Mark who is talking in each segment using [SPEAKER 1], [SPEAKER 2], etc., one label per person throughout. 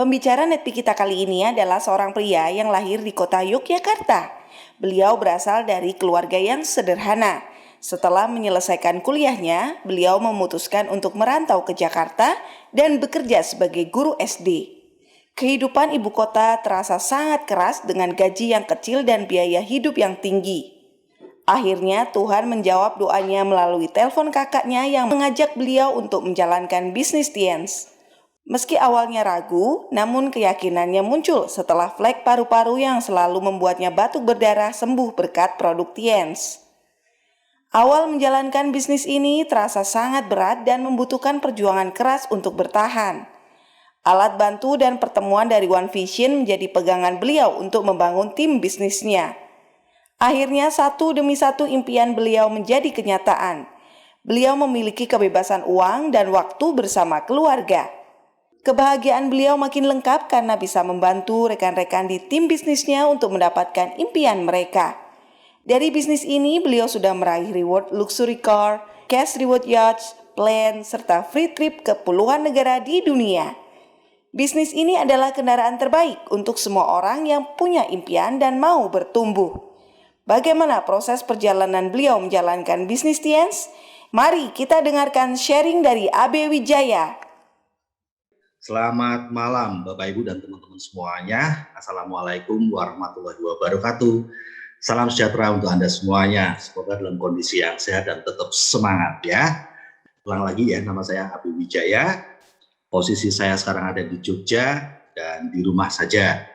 [SPEAKER 1] Pembicara Netpi kita kali ini adalah seorang pria yang lahir di kota Yogyakarta. Beliau berasal dari keluarga yang sederhana. Setelah menyelesaikan kuliahnya, beliau memutuskan untuk merantau ke Jakarta dan bekerja sebagai guru SD. Kehidupan ibu kota terasa sangat keras dengan gaji yang kecil dan biaya hidup yang tinggi. Akhirnya Tuhan menjawab doanya melalui telepon kakaknya yang mengajak beliau untuk menjalankan bisnis Tiens. Meski awalnya ragu, namun keyakinannya muncul setelah flek paru-paru yang selalu membuatnya batuk berdarah sembuh berkat produk Tiens. Awal menjalankan bisnis ini terasa sangat berat dan membutuhkan perjuangan keras untuk bertahan. Alat bantu dan pertemuan dari One Vision menjadi pegangan beliau untuk membangun tim bisnisnya. Akhirnya satu demi satu impian beliau menjadi kenyataan. Beliau memiliki kebebasan uang dan waktu bersama keluarga. Kebahagiaan beliau makin lengkap karena bisa membantu rekan-rekan di tim bisnisnya untuk mendapatkan impian mereka. Dari bisnis ini beliau sudah meraih reward luxury car, cash reward yachts, plan, serta free trip ke puluhan negara di dunia. Bisnis ini adalah kendaraan terbaik untuk semua orang yang punya impian dan mau bertumbuh. Bagaimana proses perjalanan beliau menjalankan bisnis Tiens? Mari kita dengarkan sharing dari AB Wijaya.
[SPEAKER 2] Selamat malam Bapak Ibu dan teman-teman semuanya. Assalamualaikum warahmatullahi wabarakatuh. Salam sejahtera untuk Anda semuanya. Semoga dalam kondisi yang sehat dan tetap semangat ya. Ulang lagi ya, nama saya Abi Wijaya. Posisi saya sekarang ada di Jogja dan di rumah saja.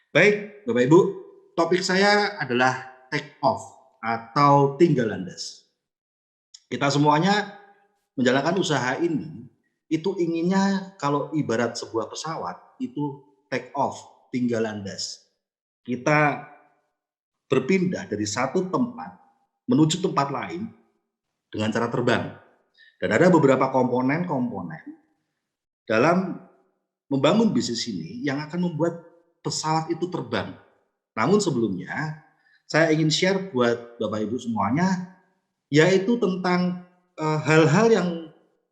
[SPEAKER 2] Baik Bapak Ibu, topik saya adalah take off atau tinggal landas. Kita semuanya menjalankan usaha ini itu inginnya kalau ibarat sebuah pesawat itu take off, tinggal landas. Kita berpindah dari satu tempat menuju tempat lain dengan cara terbang. Dan ada beberapa komponen-komponen dalam membangun bisnis ini yang akan membuat pesawat itu terbang. Namun sebelumnya saya ingin share buat Bapak Ibu semuanya yaitu tentang hal-hal yang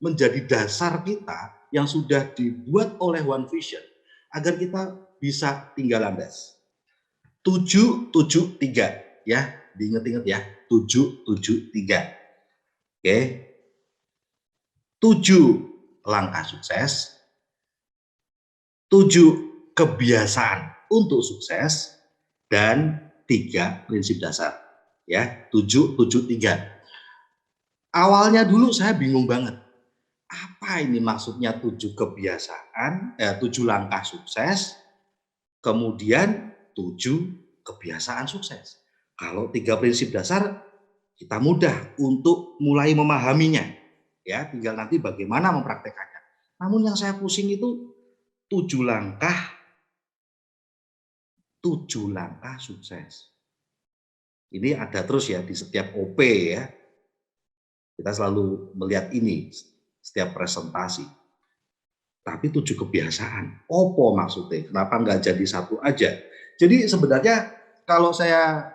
[SPEAKER 2] menjadi dasar kita yang sudah dibuat oleh One Vision agar kita bisa tinggal landas. 773 ya, diingat-ingat ya, 773. Oke. 7 langkah sukses, 7 kebiasaan untuk sukses, dan 3 prinsip dasar. Ya, 773. Awalnya dulu saya bingung banget. Apa ini maksudnya 7 kebiasaan, 7 langkah sukses, kemudian 7 kebiasaan sukses. Kalau 3 prinsip dasar, kita mudah untuk mulai memahaminya. Ya, tinggal nanti bagaimana mempraktekannya. Namun yang saya pusing itu 7 langkah sukses. Ini ada terus ya di setiap OP ya. Kita selalu melihat ini setiap presentasi. Tapi 7 kebiasaan, opo maksudnya? Kenapa nggak jadi satu aja? Jadi sebenarnya kalau saya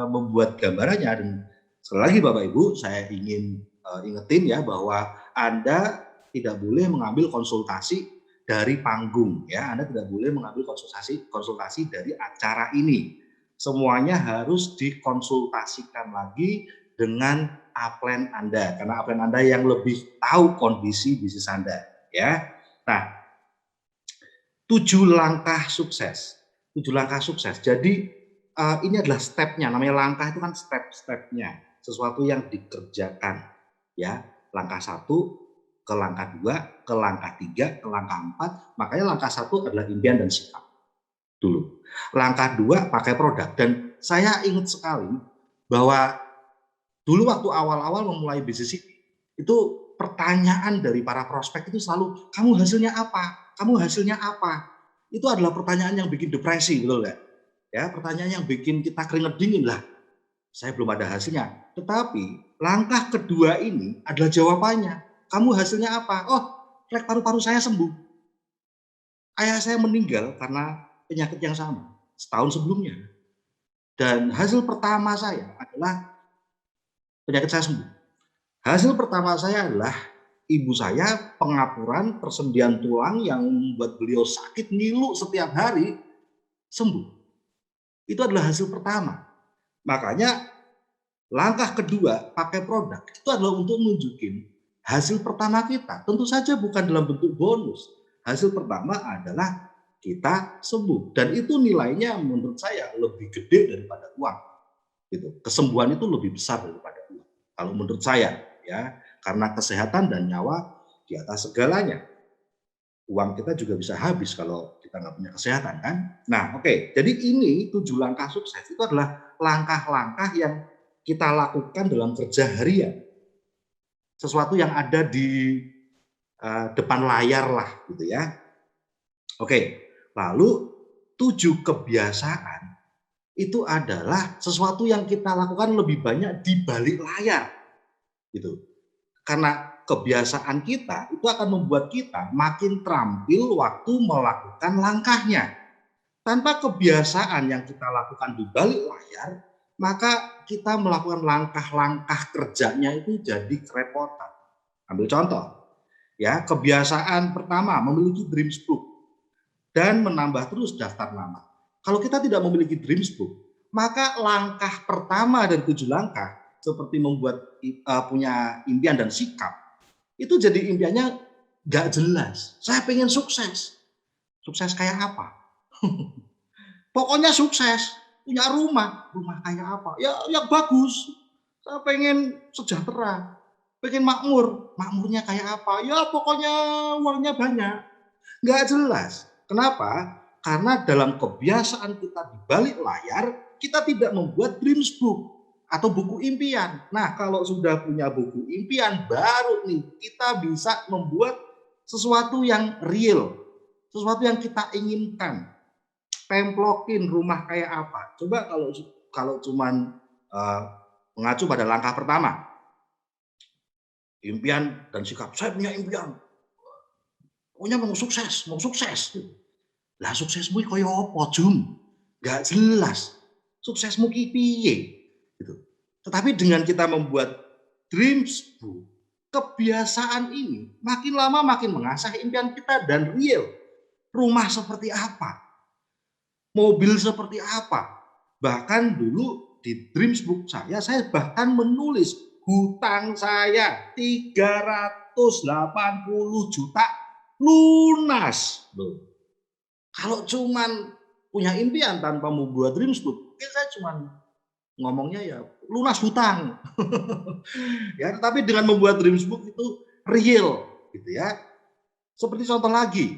[SPEAKER 2] membuat gambarannya, dan sekali lagi Bapak Ibu, saya ingin ingetin ya bahwa Anda tidak boleh mengambil konsultasi dari panggung, ya. Anda tidak boleh mengambil konsultasi dari acara ini. Semuanya harus dikonsultasikan lagi dengan upline Anda, karena upline Anda yang lebih tahu kondisi bisnis Anda, ya. Nah, 7 langkah sukses. 7 langkah sukses. Jadi ini adalah stepnya. Namanya langkah itu kan step-stepnya, sesuatu yang dikerjakan, ya. Langkah 1 ke langkah 2, ke langkah 3, ke langkah 4. Makanya langkah 1 adalah impian dan sikap dulu. Langkah 2 pakai produk. Dan saya ingat sekali bahwa dulu waktu awal-awal memulai bisnis ini, itu pertanyaan dari para prospek itu selalu, kamu hasilnya apa? Kamu hasilnya apa? Itu adalah pertanyaan yang bikin depresi, betul nggak? Ya, pertanyaan yang bikin kita keringet dingin lah. Saya belum ada hasilnya. Tetapi langkah kedua ini adalah jawabannya. Kamu hasilnya apa? Oh, flek paru-paru saya sembuh. Ayah saya meninggal karena penyakit yang sama setahun sebelumnya. Dan hasil pertama saya adalah penyakit saya sembuh. Hasil pertama saya adalah ibu saya pengapuran persendian tulang yang membuat beliau sakit ngilu setiap hari, sembuh. Itu adalah hasil pertama. Makanya langkah kedua pakai produk itu adalah untuk nunjukin hasil pertama kita. Tentu saja bukan dalam bentuk bonus. Hasil pertama adalah kita sembuh, dan itu nilainya menurut saya lebih gede daripada uang. Gitu. Kesembuhan itu lebih besar daripada uang. Kalau menurut saya, ya, karena kesehatan dan nyawa di atas segalanya. Uang kita juga bisa habis kalau kita nggak punya kesehatan, kan? Nah, oke. Jadi ini 7 langkah sukses itu adalah langkah-langkah yang kita lakukan dalam kerja harian. Sesuatu yang ada di depan layar lah, gitu ya. Oke. Lalu 7 kebiasaan itu adalah sesuatu yang kita lakukan lebih banyak di balik layar, gitu. Karena kebiasaan kita itu akan membuat kita makin terampil waktu melakukan langkahnya. Tanpa kebiasaan yang kita lakukan di balik layar, maka kita melakukan langkah-langkah kerjanya itu jadi kerepotan. Ambil contoh, ya, kebiasaan pertama memiliki dreams book dan menambah terus daftar nama. Kalau kita tidak memiliki dreams book, maka langkah pertama dari 7 langkah seperti membuat punya impian dan sikap, itu jadi impiannya nggak jelas. Saya pengen sukses. Sukses kayak apa? Pokoknya sukses, punya rumah. Rumah kayak apa? Ya yang bagus. Saya pengen sejahtera, pengen makmur. Makmurnya kayak apa? Ya pokoknya uangnya banyak. Nggak jelas. Kenapa? Karena dalam kebiasaan kita di balik layar, kita tidak membuat dreams book atau buku impian. Nah, kalau sudah punya buku impian, baru nih kita bisa membuat sesuatu yang real, sesuatu yang kita inginkan. Templokin rumah kayak apa? Coba kalau cuman mengacu pada langkah pertama, impian dan sikap. Saya punya impian, pokoknya mau sukses. Lah suksesmu koyo apa, Jum? Gak jelas. Suksesmu ki piye? Gitu. Tetapi dengan kita membuat dreams book, kebiasaan ini makin lama makin mengasah impian kita dan real. Rumah seperti apa? Mobil seperti apa? Bahkan dulu di dreams book saya bahkan menulis hutang saya 380 juta lunas. Loh. Kalau cuman punya impian tanpa membuat dreams book, mungkin saya cuman ngomongnya ya lunas hutang. Ya, tetapi dengan membuat dreams book itu real, gitu ya. Seperti contoh lagi,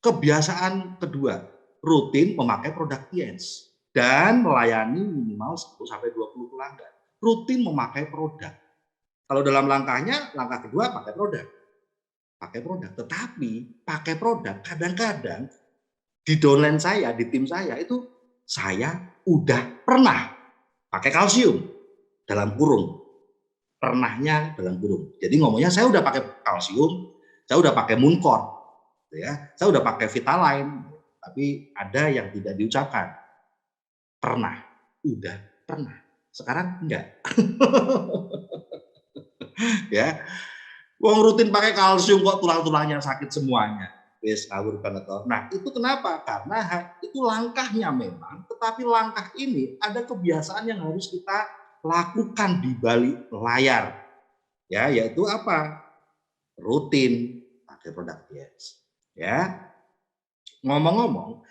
[SPEAKER 2] kebiasaan kedua, rutin memakai produk Tiens dan melayani minimal 10 sampai 20 pelanggan. Rutin memakai produk. Kalau dalam langkahnya, langkah kedua pakai produk. Tetapi pakai produk kadang-kadang di downline saya, di tim saya itu saya udah pernah pakai kalsium dalam kurung. Pernahnya dalam kurung. Jadi ngomongnya saya udah pakai kalsium, saya udah pakai Mooncor, ya, saya udah pakai Vitaline, tapi ada yang tidak diucapkan. Pernah, udah pernah. Sekarang enggak. Ya. Wong rutin pakai kalsium kok tulang-tulangnya sakit semuanya. Wis ngawur banget toh. Nah, itu kenapa? Karena itu langkahnya memang, tetapi langkah ini ada kebiasaan yang harus kita lakukan di balik layar. Ya, yaitu apa? Rutin pakai produk Tiens. Ya. Ngomong-ngomong,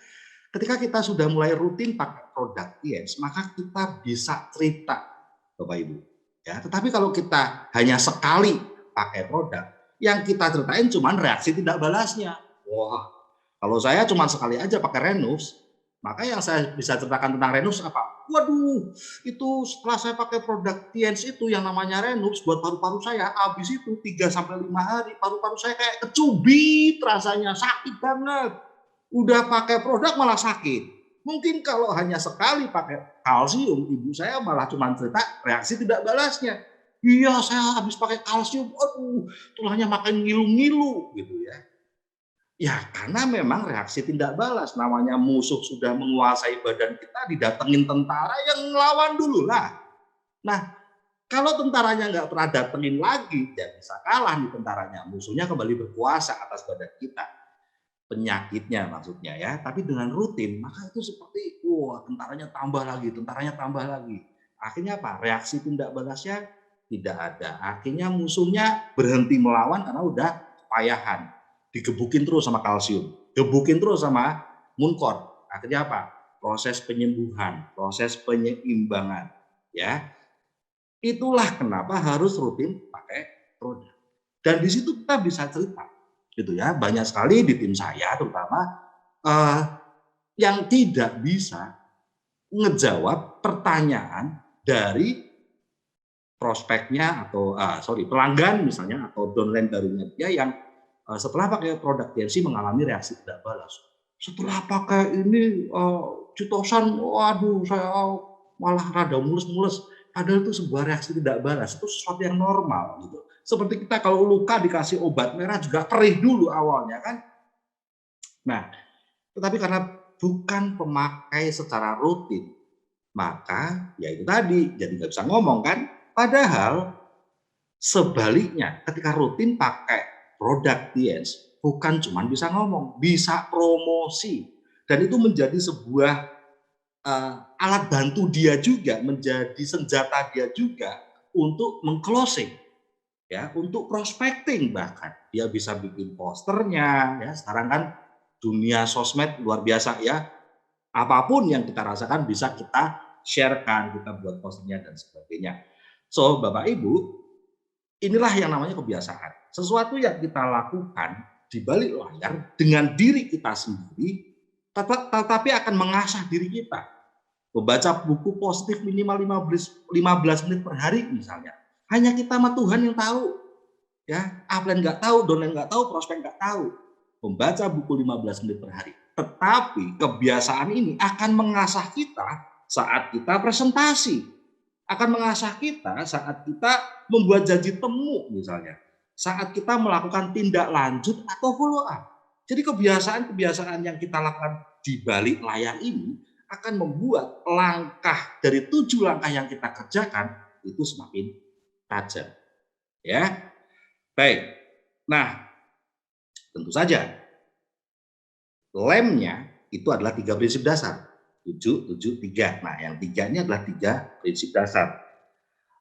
[SPEAKER 2] ketika kita sudah mulai rutin pakai produk Tiens, maka kita bisa cerita, Bapak Ibu. Ya, tetapi kalau kita hanya sekali pakai produk, yang kita ceritain cuma reaksi tidak balasnya. Wah, kalau saya cuma sekali aja pakai Renus, maka yang saya bisa ceritakan tentang Renus apa? Waduh, itu setelah saya pakai produk Tiens itu yang namanya Renus buat paru-paru saya, habis itu 3-5 hari paru-paru saya kayak kecubit rasanya, sakit banget. Udah pakai produk malah sakit. Mungkin kalau hanya sekali pakai kalsium, ibu saya malah cuma cerita reaksi tidak balasnya. Iya, saya habis pakai kalsium, aduh, tulangnya makin ngilu-ngilu, gitu ya. Ya, karena memang reaksi tidak balas. Namanya musuh sudah menguasai badan kita, didatengin tentara yang ngelawan dulu lah. Nah, Kalau tentaranya nggak pernah datengin lagi, ya bisa kalah nih tentaranya. Musuhnya kembali berkuasa atas badan kita. Penyakitnya maksudnya ya. Tapi dengan rutin, maka itu seperti, wah tentaranya tambah lagi, tentaranya tambah lagi. Akhirnya apa? Reaksi tindak balasnya tidak ada. Akhirnya musuhnya berhenti melawan karena udah kepayahan. Digebukin terus sama kalsium, gebukin terus sama munkor. Akhirnya apa? Proses penyembuhan, proses penyeimbangan. Ya, itulah kenapa harus rutin pakai produk. Dan di situ kita bisa cerita, gitu ya. Banyak sekali di tim saya, terutama eh, yang tidak bisa ngejawab pertanyaan dari prospeknya atau pelanggan misalnya atau downline barunya dia yang setelah pakai produk TNC mengalami reaksi tidak balas. Setelah pakai ini citosan, waduh saya malah rada mulus-mulus. Padahal itu sebuah reaksi tidak balas, itu sesuatu yang normal gitu. Seperti kita kalau luka dikasih obat merah juga perih dulu awalnya kan. Nah, tetapi karena bukan pemakai secara rutin, maka ya itu tadi jadi nggak bisa ngomong kan. Padahal sebaliknya ketika rutin pakai produk TNS bukan cuma bisa ngomong, bisa promosi. Dan itu menjadi sebuah alat bantu dia juga, menjadi senjata dia juga untuk mengclosing, ya, untuk prospecting. Bahkan dia bisa bikin posternya, ya. Sekarang kan dunia sosmed luar biasa ya, apapun yang kita rasakan bisa kita sharekan, kita buat posternya dan sebagainya. So Bapak Ibu, inilah yang namanya kebiasaan, sesuatu yang kita lakukan di balik layar dengan diri kita sendiri, tetapi akan mengasah diri kita. Membaca buku positif minimal 15 menit per hari misalnya. Hanya kita sama Tuhan yang tahu. Ya, upline nggak tahu, downline nggak tahu, prospek nggak tahu. Membaca buku 15 menit per hari. Tetapi kebiasaan ini akan mengasah kita saat kita presentasi. Akan mengasah kita saat kita membuat janji temu misalnya. Saat kita melakukan tindak lanjut atau follow up. Jadi kebiasaan-kebiasaan yang kita lakukan di balik layar ini akan membuat langkah dari 7 langkah yang kita kerjakan itu semakin tajam. Ya, baik. Nah, tentu saja lemnya itu adalah 3 prinsip dasar. 7, 7, 3. Nah, yang 3 ini adalah 3 prinsip dasar.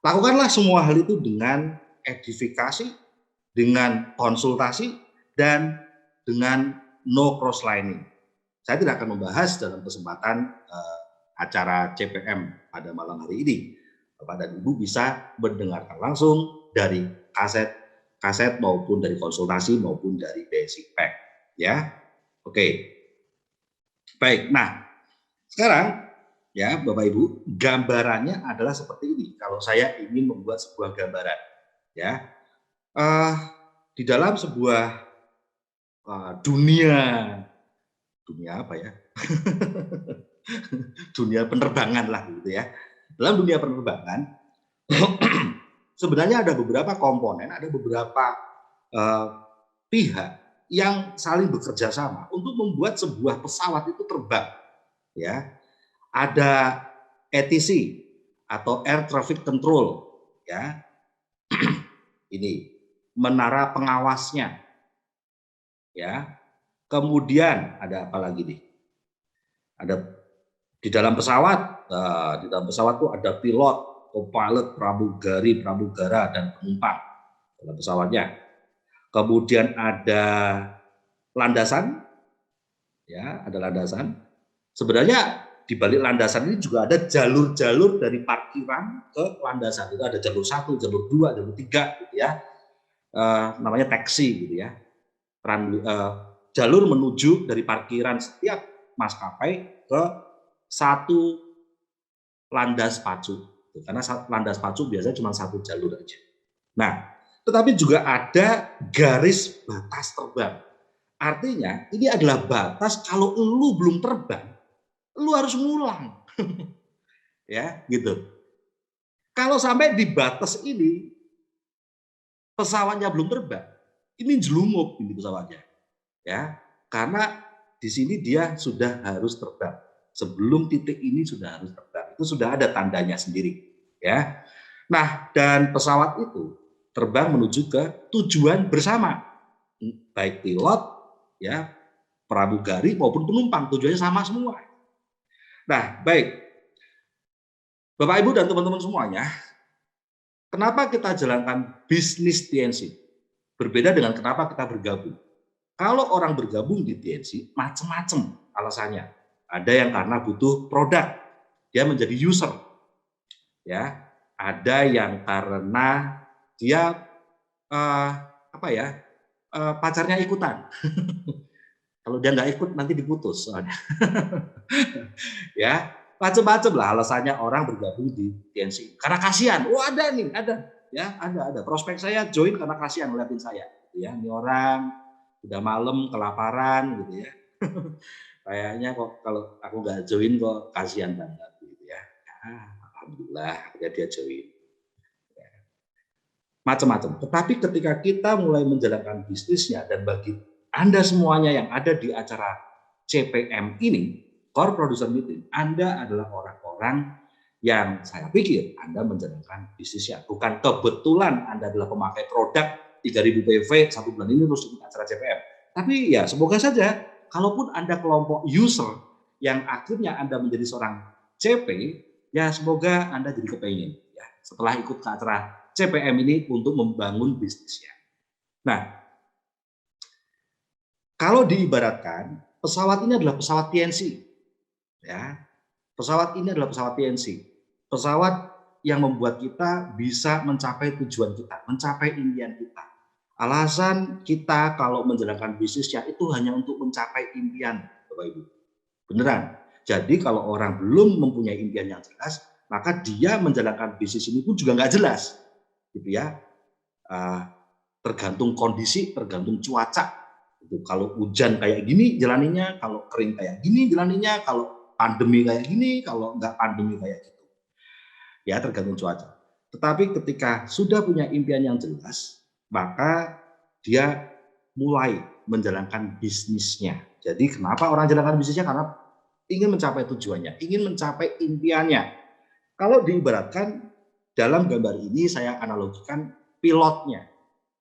[SPEAKER 2] Lakukanlah semua hal itu dengan edifikasi, dengan konsultasi, dan dengan no cross-lining. Saya tidak akan membahas dalam kesempatan acara CPM pada malam hari ini. Bapak dan Ibu bisa mendengarkan langsung dari kaset maupun dari konsultasi maupun dari basic pack. Ya, oke. Baik. Nah, sekarang ya Bapak Ibu, gambarannya adalah seperti ini. Kalau saya ingin membuat sebuah gambaran, ya, di dalam sebuah dunia apa ya? Dunia penerbangan lah gitu ya. Dalam dunia penerbangan sebenarnya ada beberapa komponen, ada beberapa pihak yang saling bekerja sama untuk membuat sebuah pesawat itu terbang. Ya, ada ATC atau Air Traffic Control, ya. Ini menara pengawasnya, ya. Kemudian ada apa lagi nih? Ada di dalam pesawat, di dalam pesawat itu ada pilot, co-pilot, pramugara, dan penumpang dalam pesawatnya. Kemudian ada landasan, ya, ada landasan. Sebenarnya di balik landasan ini juga ada jalur-jalur dari parkiran ke landasan. Itu ada jalur 1, jalur 2, jalur 3 gitu ya. Namanya taksi gitu ya. Jalur menuju dari parkiran setiap maskapai ke satu landas pacu. Karena landas pacu biasanya cuma satu jalur aja. Nah, tetapi juga ada garis batas terbang. Artinya ini adalah batas kalau lu belum terbang, lu harus ngulang. Ya, gitu. Kalau sampai di batas ini pesawatnya belum terbang, ini jelumuk ini pesawatnya. Ya, karena di sini dia sudah harus terbang. Sebelum titik ini sudah harus terbang. Itu sudah ada tandanya sendiri, ya. Nah, dan pesawat itu terbang menuju ke tujuan bersama, baik pilot, ya, pramugari maupun penumpang, tujuannya sama semua. Nah, baik, Bapak Ibu dan teman-teman semuanya, kenapa kita jalankan bisnis TNC? Berbeda dengan kenapa kita bergabung. Kalau orang bergabung di TNC, macam-macam alasannya. Ada yang karena butuh produk, dia menjadi user, ya. Ada yang karena dia apa ya, pacarnya ikutan. Kalau dia nggak ikut nanti diputus soalnya. Ya, macam-macam lah alasannya orang bergabung di TNC. Karena kasihan, oh ada nih, ada. Ya, ada. Prospek saya join karena kasihan ngeliatin saya. Gitu ya, ini orang udah malam kelaparan gitu ya. Kayaknya kok kalau aku nggak join kok kasihan banget gitu ya. Alhamdulillah akhirnya dia join. Macam-macam. Tetapi ketika kita mulai menjalankan bisnisnya dan bagi Anda semuanya yang ada di acara CPM ini, Core Producer Meeting, Anda adalah orang-orang yang saya pikir Anda menjalankan bisnisnya. Bukan kebetulan Anda adalah pemakai produk 3.000 PV satu bulan ini terus ikut acara CPM. Tapi ya semoga saja, kalaupun Anda kelompok user yang akhirnya Anda menjadi seorang CP, ya semoga Anda jadi kepengen ya setelah ikut ke acara CPM ini untuk membangun bisnisnya. Nah, kalau diibaratkan pesawat ini adalah pesawat TNC, ya. Pesawat ini adalah pesawat TNC, pesawat yang membuat kita bisa mencapai tujuan kita, mencapai impian kita. Alasan kita kalau menjalankan bisnisnya itu hanya untuk mencapai impian, Bapak Ibu. Beneran. Jadi kalau orang belum mempunyai impian yang jelas, maka dia menjalankan bisnis ini pun juga nggak jelas, gitu ya. Tergantung kondisi, tergantung cuaca. Itu kalau hujan kayak gini jalaninya, kalau kering kayak gini jalaninya, kalau pandemi kayak gini, kalau nggak pandemi kayak gitu. Ya tergantung cuaca. Tetapi ketika sudah punya impian yang jelas, maka dia mulai menjalankan bisnisnya. Jadi kenapa orang jalankan bisnisnya? Karena ingin mencapai tujuannya, ingin mencapai impiannya. Kalau diibaratkan dalam gambar ini saya analogikan pilotnya.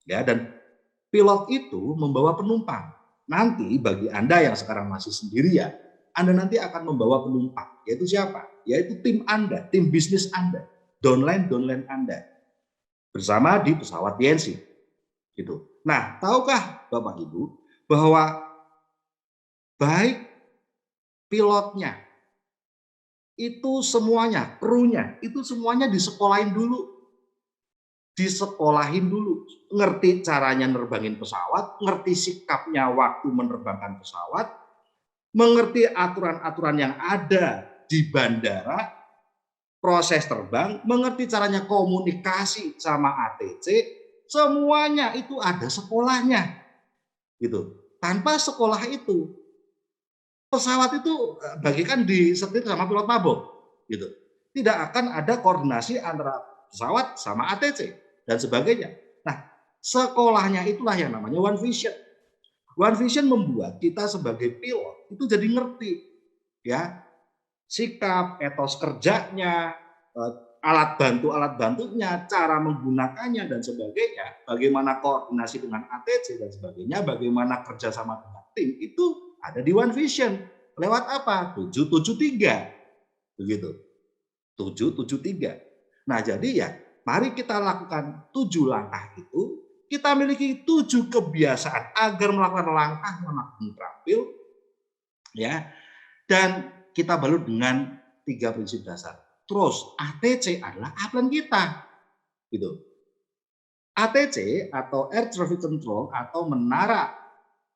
[SPEAKER 2] Ya, dan pilot itu membawa penumpang. Nanti bagi Anda yang sekarang masih sendirian, Anda nanti akan membawa penumpang. Yaitu siapa? Yaitu tim Anda, tim bisnis Anda, downline Anda bersama di pesawat TNC. Gitu. Nah, tahukah Bapak Ibu bahwa baik pilotnya itu semuanya, krunya itu semuanya disekolahin dulu, ngerti caranya nerbangin pesawat, ngerti sikapnya waktu menerbangkan pesawat, mengerti aturan-aturan yang ada di bandara, proses terbang, mengerti caranya komunikasi sama ATC, semuanya itu ada sekolahnya. Gitu. Tanpa sekolah itu, pesawat itu bagikan disetir sama pilot mabok. Gitu. Tidak akan ada koordinasi antara pesawat sama ATC dan sebagainya. Nah, sekolahnya itulah yang namanya One Vision. One Vision membuat kita sebagai pilot itu jadi ngerti ya sikap, etos kerjanya, alat bantunya, cara menggunakannya dan sebagainya, bagaimana koordinasi dengan ATC dan sebagainya, bagaimana kerjasama dengan tim itu ada di One Vision. Lewat apa? 773. Begitu. 773. Nah, jadi ya mari kita lakukan 7 langkah itu, kita miliki 7 kebiasaan agar melakukan langkah manapun terampil, ya, dan kita balut dengan 3 prinsip dasar. Terus ATC adalah upline kita, gitu. ATC atau Air Traffic Control atau menara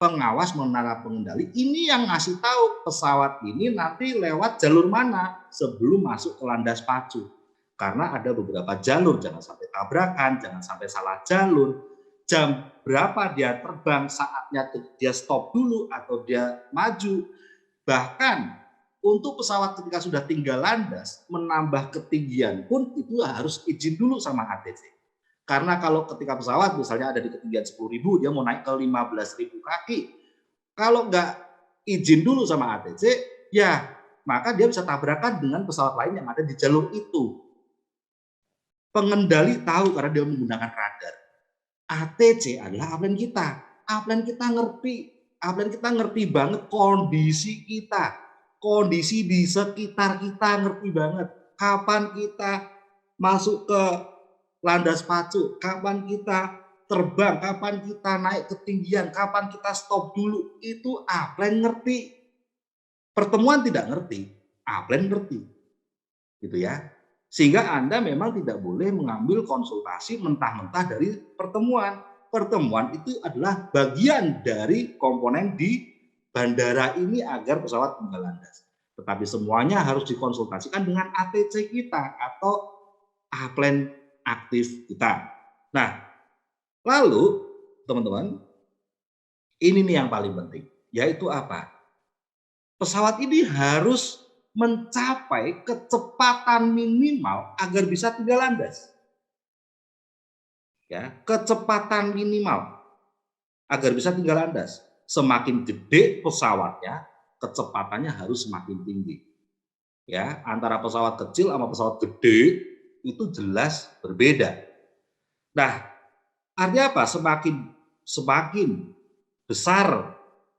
[SPEAKER 2] pengawas, menara pengendali, ini yang ngasih tahu pesawat ini nanti lewat jalur mana sebelum masuk ke landas pacu. Karena ada beberapa jalur, jangan sampai tabrakan, jangan sampai salah jalur, jam berapa dia terbang, saatnya dia stop dulu atau dia maju. Bahkan untuk pesawat ketika sudah tinggal landas, menambah ketinggian pun itu harus izin dulu sama ATC. Karena kalau ketika pesawat misalnya ada di ketinggian 10.000, dia mau naik ke 15.000 kaki. Kalau nggak izin dulu sama ATC, ya maka dia bisa tabrakan dengan pesawat lain yang ada di jalur itu. Pengendali tahu karena dia menggunakan radar. ATC adalah upline kita. Upline kita ngerti. Upline kita ngerti banget kondisi kita. Kondisi di sekitar kita ngerti banget. Kapan kita masuk ke landas pacu, kapan kita terbang, kapan kita naik ketinggian, kapan kita stop dulu. Itu upline ngerti. Pertemuan tidak ngerti, upline ngerti. Gitu ya. Sehingga Anda memang tidak boleh mengambil konsultasi mentah-mentah dari pertemuan. Pertemuan itu adalah bagian dari komponen di bandara ini agar pesawat tinggal landas. Tetapi semuanya harus dikonsultasikan dengan ATC kita atau upline aktif kita. Nah, lalu teman-teman, ini nih yang paling penting, yaitu apa? Pesawat ini harus mencapai kecepatan minimal agar bisa tinggal landas. Ya, kecepatan minimal agar bisa tinggal landas. Semakin gede pesawatnya, kecepatannya harus semakin tinggi. Ya, antara pesawat kecil sama pesawat gede itu jelas berbeda. Nah, artinya apa? Semakin besar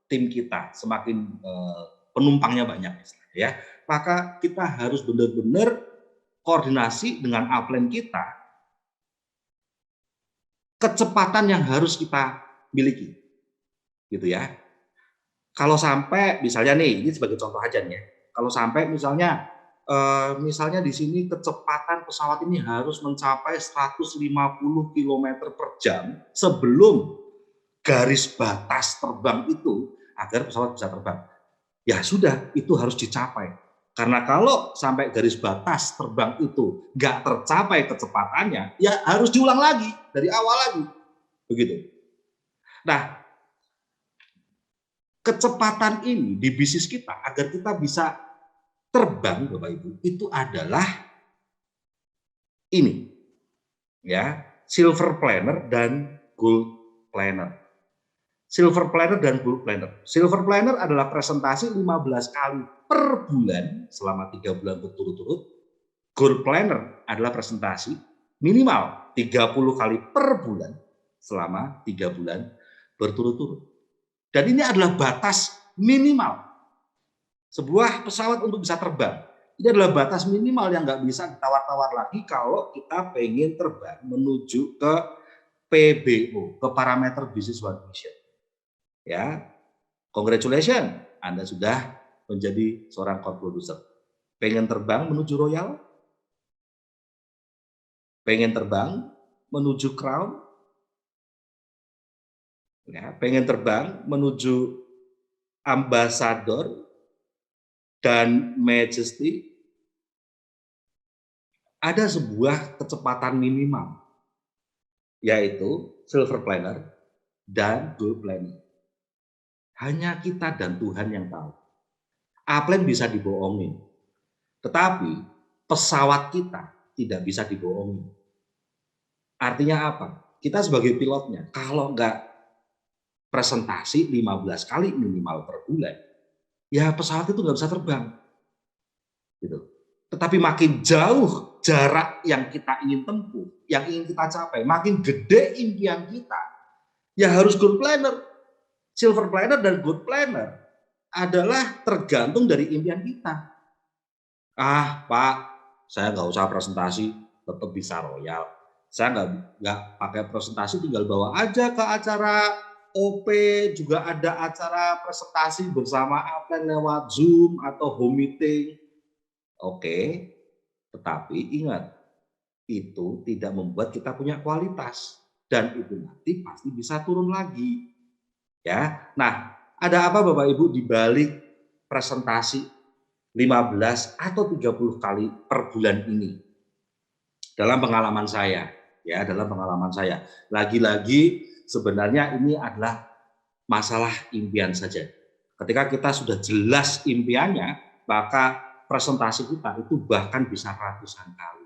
[SPEAKER 2] tim kita, semakin penumpangnya banyak, ya, maka kita harus benar-benar koordinasi dengan upline kita, kecepatan yang harus kita miliki, gitu ya. Kalau sampai misalnya nih, ini sebagai contoh aja nih ya, kalau sampai misalnya di sini kecepatan pesawat ini harus mencapai 150 km per jam sebelum garis batas terbang itu agar pesawat bisa terbang. Ya sudah, itu harus dicapai. Karena kalau sampai garis batas terbang itu nggak tercapai kecepatannya, ya harus diulang lagi, dari awal lagi. Begitu. Nah, kecepatan ini di bisnis kita agar kita bisa terbang, Bapak Ibu, itu adalah ini. Ya, silver planner dan gold planner. Silver planner dan gold planner. Silver planner adalah presentasi 15 kali per bulan selama 3 bulan berturut-turut. Gold planner adalah presentasi minimal 30 kali per bulan selama 3 bulan berturut-turut. Dan ini adalah batas minimal. Sebuah pesawat untuk bisa terbang. Ini adalah batas minimal yang nggak bisa ditawar-tawar lagi kalau kita pengen terbang menuju ke PBO, ke parameter business one mission. Ya, congratulations, Anda sudah menjadi seorang co-producer. Pengen terbang menuju Royal? Pengen terbang menuju Crown? Ya, pengen terbang menuju Ambassador dan Majesty? Ada sebuah kecepatan minimal, yaitu silver planner dan gold planner. Hanya kita dan Tuhan yang tahu. Upline bisa dibohongin, tetapi pesawat kita tidak bisa dibohongin. Artinya apa? Kita sebagai pilotnya, kalau nggak presentasi 15 kali minimal per bulan, ya pesawat itu nggak bisa terbang. Gitu. Tetapi makin jauh jarak yang kita ingin tempuh, yang ingin kita capai, makin gede impian kita, ya harus gold planner. Silver planner dan gold planner adalah tergantung dari impian kita. Ah, Pak, saya nggak usah presentasi, tetap bisa Royal. Saya nggak pakai presentasi, tinggal bawa aja ke acara OP, juga ada acara presentasi bersama upline lewat Zoom atau home meeting. Oke, tetapi ingat, itu tidak membuat kita punya kualitas. Dan itu nanti pasti bisa turun lagi. Ya, nah, ada apa Bapak Ibu di balik presentasi 15 atau 30 kali per bulan ini? Dalam pengalaman saya, ya, lagi-lagi sebenarnya ini adalah masalah impian saja. Ketika kita sudah jelas impiannya, maka presentasi kita itu bahkan bisa ratusan kali.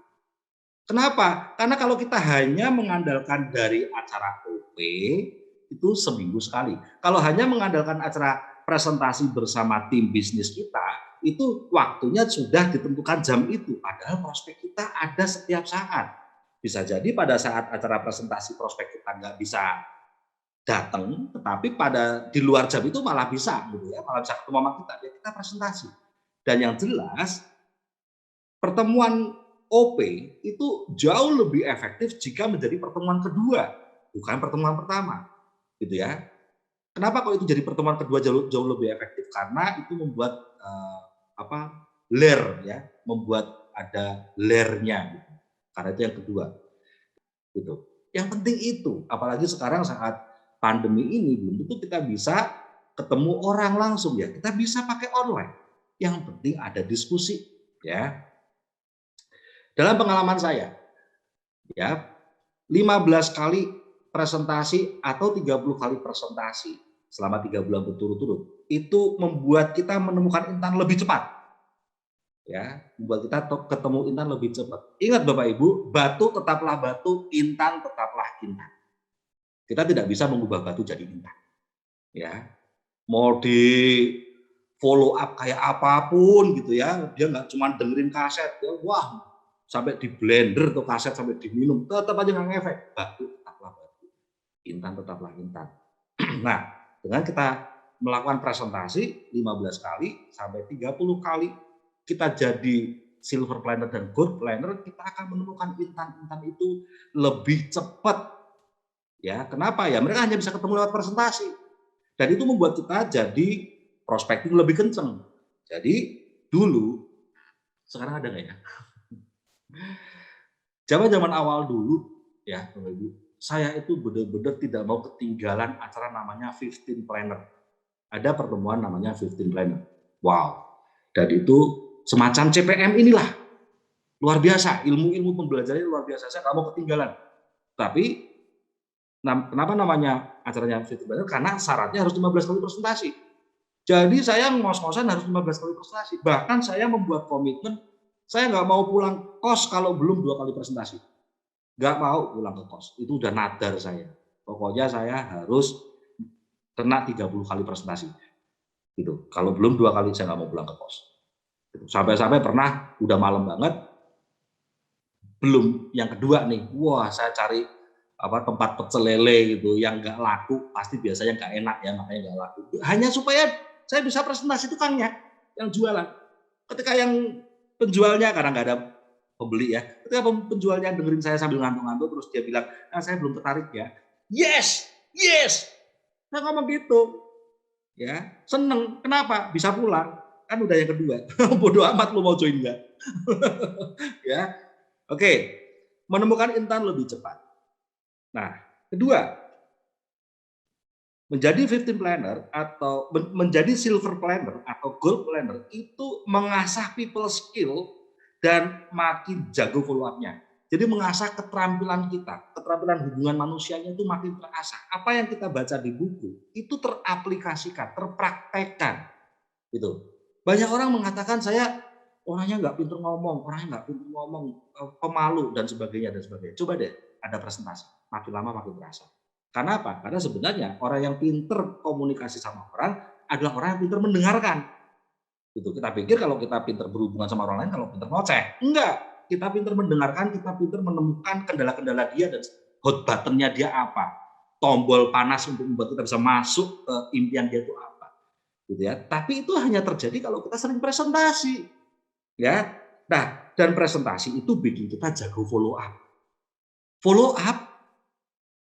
[SPEAKER 2] Kenapa? Karena kalau kita hanya mengandalkan dari acara OP, itu seminggu sekali. Kalau hanya mengandalkan acara presentasi bersama tim bisnis kita, itu waktunya sudah ditentukan jam itu. Padahal prospek kita ada setiap saat. Bisa jadi pada saat acara presentasi prospek kita nggak bisa datang, tetapi di luar jam itu malah bisa gitu ya, malah bisa ketemu sama kita, ya kita presentasi. Dan yang jelas pertemuan OP itu jauh lebih efektif jika menjadi pertemuan kedua, bukan pertemuan pertama, gitu ya. Kenapa kok itu jadi pertemuan kedua jauh lebih efektif? Karena itu membuat layer ya, membuat ada layernya gitu. Karena itu yang kedua, gitu. Yang penting itu, apalagi sekarang saat pandemi ini belum tentu kita bisa ketemu orang langsung ya, kita bisa pakai online. Yang penting ada diskusi ya. Dalam pengalaman saya, ya 15 kali presentasi atau 30 kali presentasi selama 3 bulan berturut-turut, itu membuat kita menemukan intan lebih cepat. Ya, membuat kita ketemu intan lebih cepat. Ingat Bapak Ibu, batu tetaplah batu, intan tetaplah intan. Kita tidak bisa mengubah batu jadi intan. Ya, mau di follow up kayak apapun gitu ya, dia nggak cuma dengerin kaset, ya, wah sampai di blender tuh kaset sampai diminum, tetap aja nggak ngefek. Batu tetaplah batu, intan tetaplah intan. Nah, dengan kita melakukan presentasi 15 kali sampai 30 kali, kita jadi silver planner dan gold planner, kita akan menemukan intan-intan itu lebih cepat. Ya, kenapa ya? Mereka hanya bisa ketemu lewat presentasi. Dan itu membuat kita jadi prospektif lebih kenceng. Jadi dulu, sekarang ada nggak ya? Zaman-zaman awal dulu, ya Bapak Ibu, saya itu benar-benar tidak mau ketinggalan acara namanya 15 Planner. Ada pertemuan namanya 15 Planner. Wow. Dan itu semacam CPM inilah. Luar biasa, ilmu-ilmu pembelajarannya luar biasa. Saya nggak mau ketinggalan. Tapi kenapa namanya acaranya 15 Planner? Karena syaratnya harus 15 kali presentasi. Jadi saya ngos-ngosan harus 15 kali presentasi. Bahkan saya membuat komitmen, saya nggak mau pulang kos kalau belum 2 kali presentasi. Nggak mau pulang ke kos. Itu udah nadar saya. Pokoknya saya harus kena 30 kali presentasi. Gitu. Kalau belum 2 kali saya nggak mau pulang ke kos. Gitu. Sampai-sampai pernah udah malam banget, belum yang kedua nih, wah saya cari tempat pecel lele gitu yang nggak laku, pasti biasanya nggak enak ya, makanya nggak laku. Hanya supaya saya bisa presentasi tukangnya yang jualan. Ketika yang penjualnya, karena nggak ada pembeli ya, ketika penjualnya dengerin saya sambil ngantuk-ngantuk, terus dia bilang, saya belum tertarik ya. Yes, yes, saya ngomong gitu, ya seneng. Kenapa? Bisa pulang, kan udah yang kedua. Bodoh amat lu mau join nggak? Ya, oke, menemukan intan lebih cepat. Nah, kedua, menjadi 15 planner atau menjadi silver planner atau gold planner itu mengasah people skill dan makin jago follow up-nya. Jadi mengasah keterampilan kita, keterampilan hubungan manusianya itu makin terasah. Apa yang kita baca di buku itu teraplikasikan, terpraktekkan. Gitu. Banyak orang mengatakan saya orangnya nggak pintar ngomong, pemalu dan sebagainya dan sebagainya. Coba deh ada presentasi, makin lama makin terasa. Karena apa? Karena sebenarnya orang yang pintar komunikasi sama orang adalah orang yang pintar mendengarkan. Gitu. Kita pikir kalau kita pintar berhubungan sama orang lain, kalau pintar ngoceh. Enggak. Kita pintar mendengarkan, kita pintar menemukan kendala-kendala dia dan hot button-nya dia apa. Tombol panas untuk membuat kita bisa masuk ke impian dia itu apa. Gitu ya. Tapi itu hanya terjadi kalau kita sering presentasi. Ya. Nah, dan presentasi itu bikin kita jago follow up. Follow up,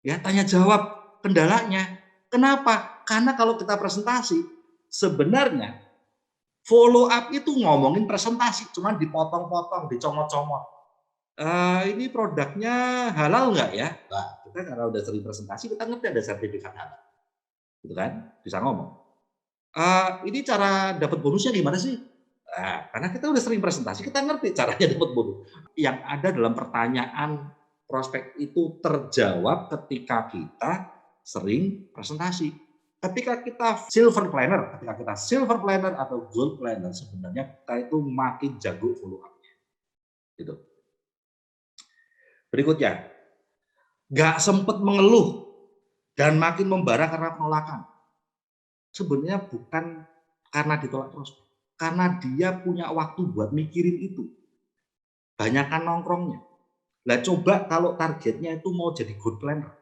[SPEAKER 2] ya tanya jawab kendalanya. Kenapa? Karena kalau kita presentasi, sebenarnya follow up itu ngomongin presentasi, cuman dipotong-potong, dicomot-comot. Ini produknya halal nggak ya? Nah, kita karena udah sering presentasi, kita ngerti ada sertifikat halal. Gitu kan? Bisa ngomong. Ini cara dapat bonusnya gimana sih? Nah, karena kita udah sering presentasi, kita ngerti caranya dapat bonus. Yang ada dalam pertanyaan prospek itu terjawab ketika kita sering presentasi. Ketika kita silver planner atau gold planner, sebenarnya kita itu makin jago follow up-nya. Gitu. Berikutnya, nggak sempat mengeluh dan makin membara karena penolakan. Sebenarnya bukan karena ditolak terus, karena dia punya waktu buat mikirin itu. Banyakan nongkrongnya. Lah coba kalau targetnya itu mau jadi good planner.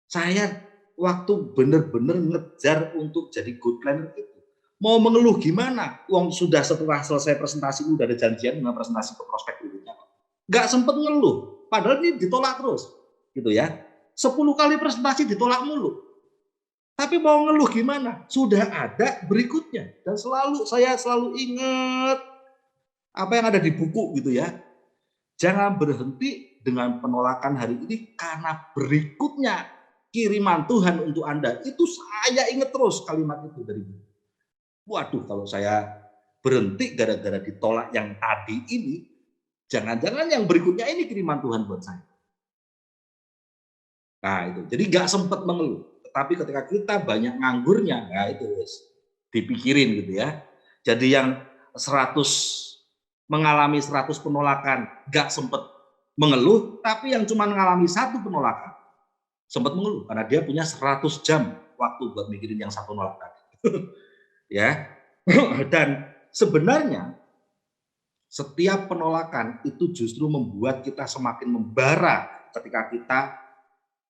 [SPEAKER 2] Saya waktu bener-bener ngejar untuk jadi good planner itu, mau mengeluh gimana? Wong sudah setelah selesai presentasi udah ada janjian dengan presentasi ke prospek berikutnya. Nggak sempet ngeluh, padahal ini ditolak terus, gitu ya. 10 kali presentasi ditolak mulu. Tapi mau ngeluh gimana? Sudah ada berikutnya. Dan saya selalu ingat apa yang ada di buku gitu ya. Jangan berhenti dengan penolakan hari ini karena berikutnya kiriman Tuhan untuk Anda. Itu saya ingat terus kalimat itu dari buku. Waduh, kalau saya berhenti gara-gara ditolak yang tadi ini, jangan-jangan yang berikutnya ini kiriman Tuhan buat saya. Nah itu, jadi nggak sempat mengeluh. Tetapi ketika kita banyak nganggurnya, ya itu dipikirin gitu ya. Jadi yang 100 mengalami 100 penolakan nggak sempat mengeluh, tapi yang cuma mengalami 1 penolakan sempat mengeluh karena dia punya 100 jam waktu buat mikirin yang 1 penolakan. Ya. Dan sebenarnya setiap penolakan itu justru membuat kita semakin membara ketika kita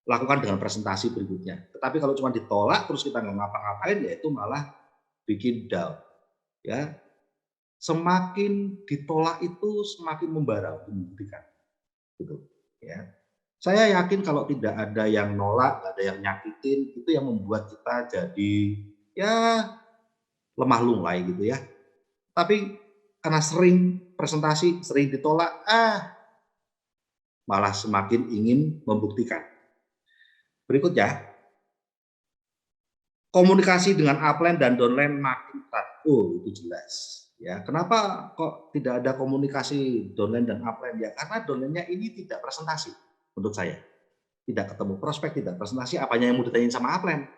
[SPEAKER 2] lakukan dengan presentasi berikutnya. Tetapi kalau cuma ditolak terus kita nggak ngapa-ngapain, ya itu malah bikin down. Ya, semakin ditolak itu semakin membara untuk membuktikan. Gitu. Ya. Saya yakin kalau tidak ada yang nolak, nggak ada yang nyakitin, itu yang membuat kita jadi ya lemah lunglai gitu ya. Tapi karena sering presentasi, sering ditolak, malah semakin ingin membuktikan. Berikutnya, komunikasi dengan upline dan downline makin ketat. Oh, itu jelas. Ya, kenapa kok tidak ada komunikasi downline dan upline? Ya, karena downline-nya ini tidak presentasi menurut saya. Tidak ketemu prospek, tidak presentasi, apanya yang mau ditanyain sama upline.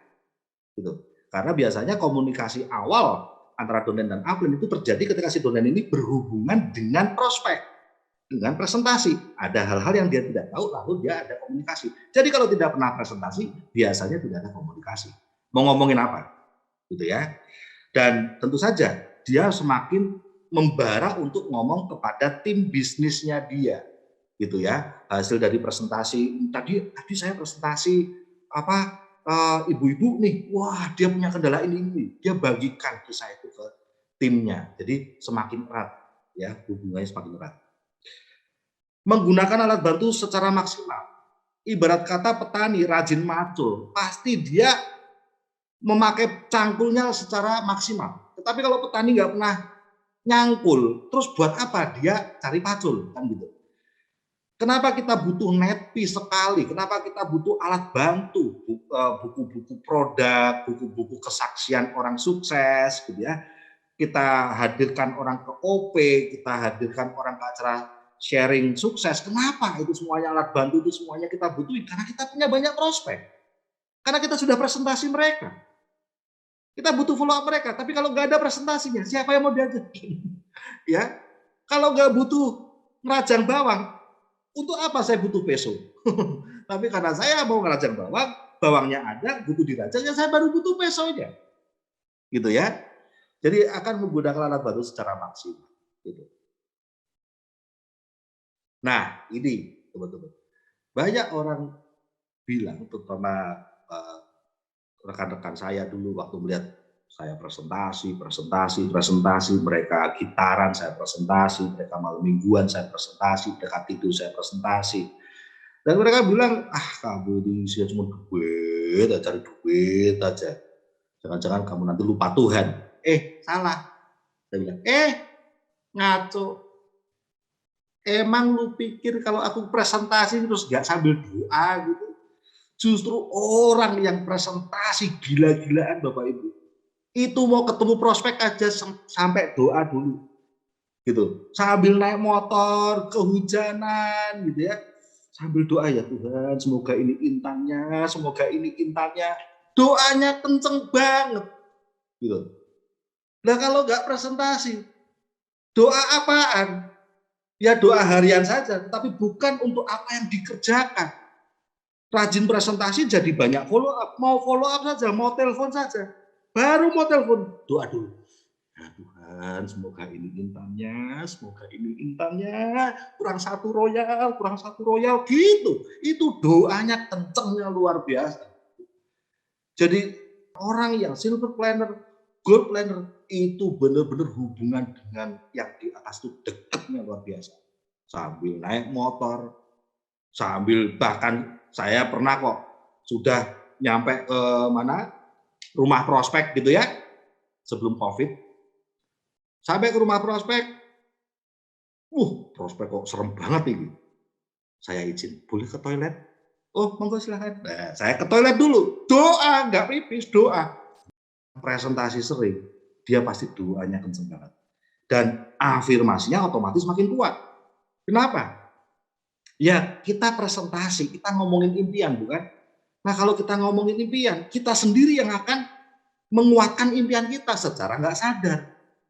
[SPEAKER 2] Gitu. Karena biasanya komunikasi awal antara downline dan upline itu terjadi ketika si downline ini berhubungan dengan prospek, dengan presentasi. Ada hal-hal yang dia tidak tahu, lalu dia ada komunikasi. Jadi kalau tidak pernah presentasi, biasanya tidak ada komunikasi. Mau ngomongin apa? Gitu ya. Dan tentu saja dia semakin membara untuk ngomong kepada tim bisnisnya dia. Gitu ya. Hasil dari presentasi, tadi saya presentasi apa ibu-ibu nih, wah dia punya kendala ini, dia bagikan kisah itu ke timnya. Jadi semakin erat, ya hubungannya semakin erat. Menggunakan alat bantu secara maksimal. Ibarat kata petani rajin macul, pasti dia memakai cangkulnya secara maksimal. Tetapi kalau petani nggak pernah nyangkul, terus buat apa dia cari pacul, kan gitu. Kenapa kita butuh netpi sekali? Kenapa kita butuh alat bantu? Buku-buku produk, buku-buku kesaksian orang sukses, gitu ya. Kita hadirkan orang ke OP, kita hadirkan orang ke acara sharing sukses. Kenapa itu semuanya alat bantu itu semuanya kita butuhin? Karena kita punya banyak prospek. Karena kita sudah presentasi mereka. Kita butuh follow up mereka. Tapi kalau nggak ada presentasinya, siapa yang mau diajakin? Ya, kalau nggak butuh ngerajang bawang, untuk apa saya butuh peso? Tapi karena saya mau ngerajang bawang, bawangnya ada, butuh dirajang, ya saya baru butuh pesonya. Gitu ya. Jadi akan menggunakan alat bantu secara maksimal. Gitu. Nah, ini teman-teman. Banyak orang bilang, terutama rekan-rekan saya dulu waktu melihat saya presentasi, mereka gitaran, saya presentasi, mereka malam mingguan, saya presentasi, mereka tidur, saya presentasi. Dan mereka bilang, kamu ini sih cuma duit, cari duit aja. Jangan-jangan kamu nanti lupa Tuhan. Salah. Saya bilang, ngaco. Emang lu pikir kalau aku presentasi terus gak sambil doa gitu? Justru orang yang presentasi gila-gilaan Bapak Ibu. Itu mau ketemu prospek aja sampai doa dulu. Gitu. Sambil naik motor, kehujanan gitu ya. Sambil doa, ya Tuhan, semoga ini intannya, semoga ini intannya. Doanya kenceng banget. Gitu. Nah kalau nggak presentasi, doa apaan? Ya doa harian saja, tapi bukan untuk apa yang dikerjakan. Rajin presentasi jadi banyak follow up. Mau follow up saja, mau telepon saja. Baru mau telepon, doa dulu. Ya Tuhan, Intan, semoga ini intannya, semoga ini intannya, kurang satu royal gitu. Itu doanya kencengnya luar biasa. Jadi orang yang silver planner, gold planner itu benar-benar hubungan dengan yang di atas itu dekatnya luar biasa. Sambil naik motor, sambil bahkan saya pernah kok sudah nyampe ke mana rumah prospek gitu ya sebelum COVID. Sampai ke rumah prospek, prospek kok serem banget ini. Saya izin, boleh ke toilet? Oh, monggo silahkan. Nah, saya ke toilet dulu, doa, nggak pipis, doa. Presentasi sering, dia pasti doanya kenceng banget. Dan afirmasinya otomatis makin kuat. Kenapa? Ya, kita presentasi, kita ngomongin impian, bukan? Nah, kalau kita ngomongin impian, kita sendiri yang akan menguatkan impian kita secara nggak sadar.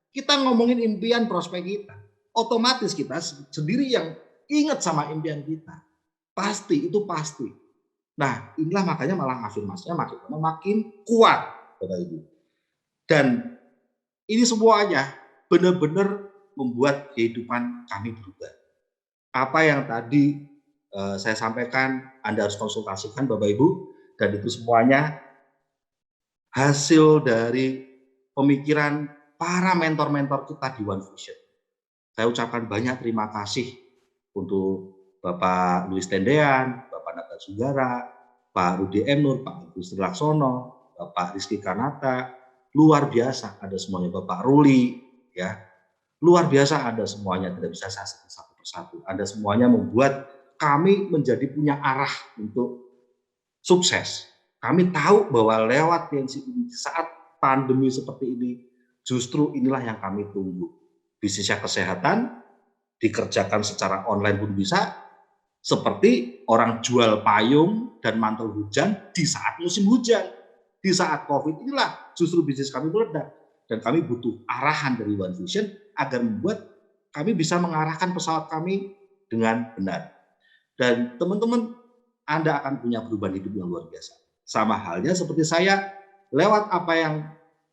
[SPEAKER 2] Kita ngomongin impian prospek kita, otomatis kita sendiri yang ingat sama impian kita. Pasti, itu pasti. Nah, inilah makanya malah afirmasinya makin lama makin kuat, Bapak Ibu. Dan ini semuanya benar-benar membuat kehidupan kami berubah. Apa yang tadi saya sampaikan, Anda harus konsultasikan Bapak Ibu, dan itu semuanya hasil dari pemikiran para mentor-mentor kita di One Vision. Saya ucapkan banyak terima kasih untuk Bapak Luis Tendean, Bapak Naga Sugara, Pak Rudi M. Nur, Pak Agustin Laksono, Bapak Rizky Kanata, luar biasa ada semuanya, Bapak Ruli, ya, luar biasa ada semuanya, tidak bisa saya sebut satu persatu. Ada semuanya membuat kami menjadi punya arah untuk sukses. Kami tahu bahwa lewat PNC ini saat pandemi seperti ini, justru inilah yang kami tunggu. Bisnisnya kesehatan, dikerjakan secara online pun bisa, seperti orang jual payung dan mantel hujan di saat musim hujan. Di saat COVID inilah justru bisnis kami meledak. Dan kami butuh arahan dari One Vision agar membuat kami bisa mengarahkan pesawat kami dengan benar. Dan teman-teman, Anda akan punya perubahan hidup yang luar biasa. Sama halnya seperti saya, lewat apa yang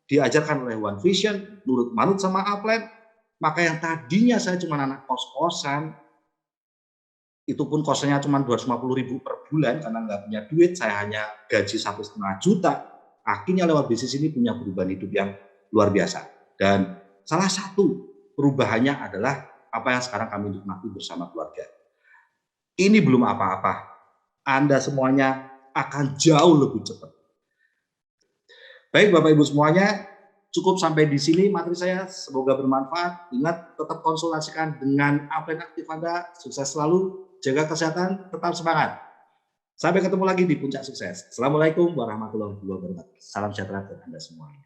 [SPEAKER 2] diajarkan oleh One Vision, nurut manut sama Upland, maka yang tadinya saya cuma anak kos-kosan, itu pun kosnya cuma 250.000 per bulan karena nggak punya duit, saya hanya gaji 1,5 juta. Akhirnya lewat bisnis ini punya perubahan hidup yang luar biasa. Dan salah satu perubahannya adalah apa yang sekarang kami nikmati bersama keluarga. Ini belum apa-apa. Anda semuanya akan jauh lebih cepat. Baik Bapak Ibu semuanya, cukup sampai di sini materi saya, semoga bermanfaat. Ingat, tetap konsultasikan dengan Upland Aktif Anda. Sukses selalu, jaga kesehatan, tetap semangat. Sampai ketemu lagi di Puncak Sukses. Assalamualaikum warahmatullahi wabarakatuh. Salam sejahtera untuk Anda semuanya.